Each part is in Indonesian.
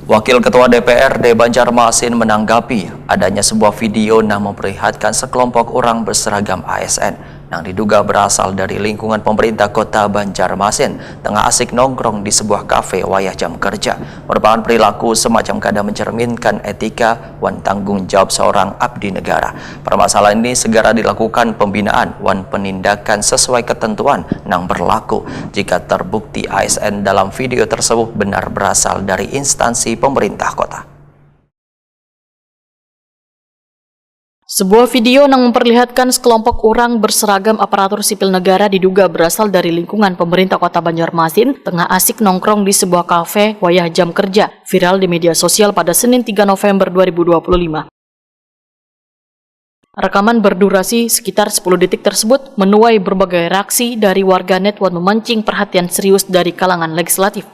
Wakil Ketua DPRD Banjarmasin menanggapi adanya sebuah video yang memperlihatkan sekelompok orang berseragam ASN yang diduga berasal dari lingkungan pemerintah kota Banjarmasin tengah asik nongkrong di sebuah kafe wayah jam kerja. Merupakan perilaku semacam kada mencerminkan etika wan tanggung jawab seorang abdi negara. Permasalahan ini segera dilakukan pembinaan wan penindakan sesuai ketentuan yang berlaku jika terbukti ASN dalam video tersebut benar berasal dari instansi pemerintah kota. Sebuah video yang memperlihatkan sekelompok orang berseragam aparatur sipil negara diduga berasal dari lingkungan pemerintah kota Banjarmasin tengah asik nongkrong di sebuah kafe wayah jam kerja viral di media sosial pada Senin 3 November 2025. Rekaman berdurasi sekitar 10 detik tersebut menuai berbagai reaksi dari warganet wan memancing perhatian serius dari kalangan legislatif.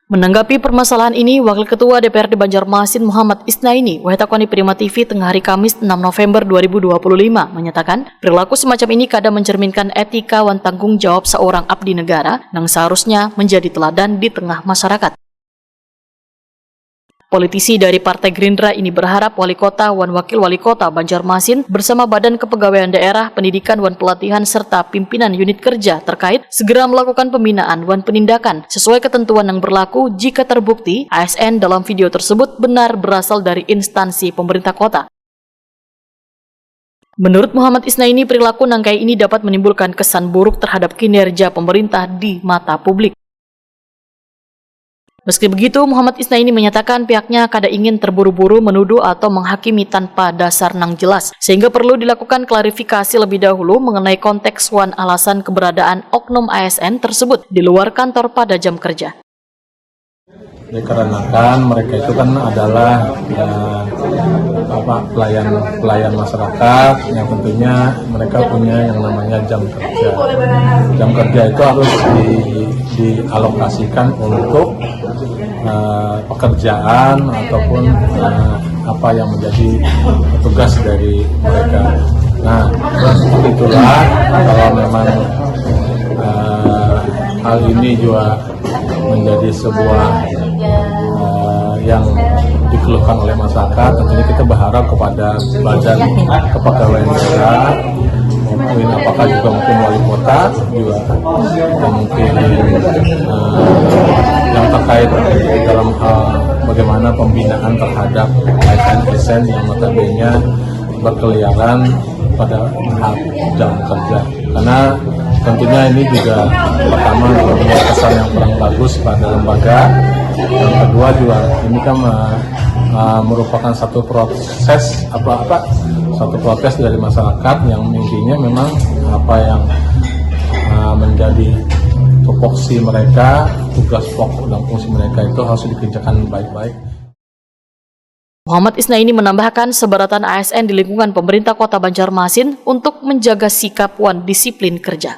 Menanggapi permasalahan ini, Wakil Ketua DPRD Banjarmasin Muhammad Isnaini wahetakoni Prima TV tengah hari Kamis 6 November 2025 menyatakan perilaku semacam ini kada mencerminkan etika wan tanggung jawab seorang abdi negara yang seharusnya menjadi teladan di tengah masyarakat. Politisi dari Partai Gerindra ini berharap wali kota wan wakil wali kota Banjarmasin bersama Badan Kepegawaian Daerah, Pendidikan wan Pelatihan serta pimpinan unit kerja terkait segera melakukan pembinaan wan penindakan sesuai ketentuan yang berlaku jika terbukti ASN dalam video tersebut benar berasal dari instansi pemerintah kota. Menurut Muhammad Isnaini, perilaku nangkai ini dapat menimbulkan kesan buruk terhadap kinerja pemerintah di mata publik. Meski begitu, Muhammad Isnaini menyatakan pihaknya kada ingin terburu-buru menuduh atau menghakimi tanpa dasar nang jelas, sehingga perlu dilakukan klarifikasi lebih dahulu mengenai konteks wan alasan keberadaan oknum ASN tersebut di luar kantor pada jam kerja. Dikarenakan mereka itu kan adalah pelayan masyarakat yang tentunya mereka punya yang namanya jam kerja. Jam kerja itu harus dialokasikan untuk pekerjaan ataupun apa yang menjadi tugas dari mereka. Nah, itulah kalau memang hal ini juga menjadi sebuah yang dikeluhkan oleh masyarakat, tentunya kita berharap kepada Badan Kepegawaian Daerah, mungkin apakah juga mungkin wali kota juga, dan mungkin yang terkait dalam hal bagaimana pembinaan terhadap ASN yang notabene berkeliaran pada jam kerja. Karena tentunya ini juga pertama mempunyai kesan yang kurang bagus pada lembaga. Yang kedua juga ini kan merupakan satu proses satu protes dari masyarakat yang intinya memang apa yang menjadi tupoksi mereka, tugas pokok dan fungsi mereka itu harus dikerjakan baik-baik. Muhammad Isnaini menambahkan sebaratan ASN di lingkungan pemerintah kota Banjarmasin untuk menjaga sikap wan disiplin kerja.